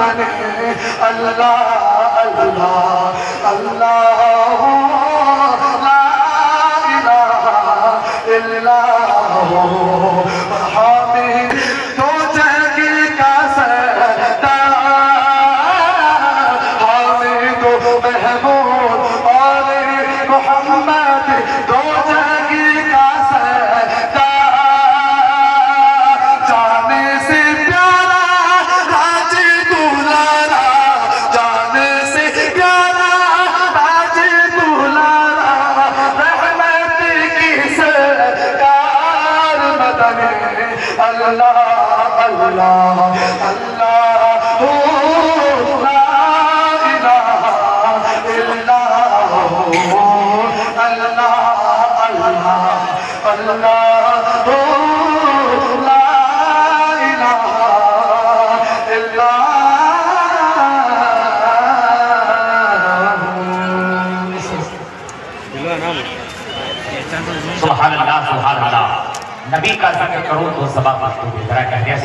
मदनी अल्लाह अल्लाह अल्लाह ला इलाहा इल्लल्लाह हामिद तो जगी का सरदार हामिद महमूद और मोहम्मद दो जगी का सरदार जाने से प्यारा राज दुलारा जाने से प्यारा राज दुलारा रहमत की सरकार मदनी अल्लाह अल्लाह अल्लाह हो ला इलाहा इल्लल्लाह अल्लाह अल्लाह अल्लाह हो ला इलाहा इल्लल्लाह। सुभान अल्लाह सुभान अल्लाह। नबी का जिक्र करो तो सबक जरा कह दिया।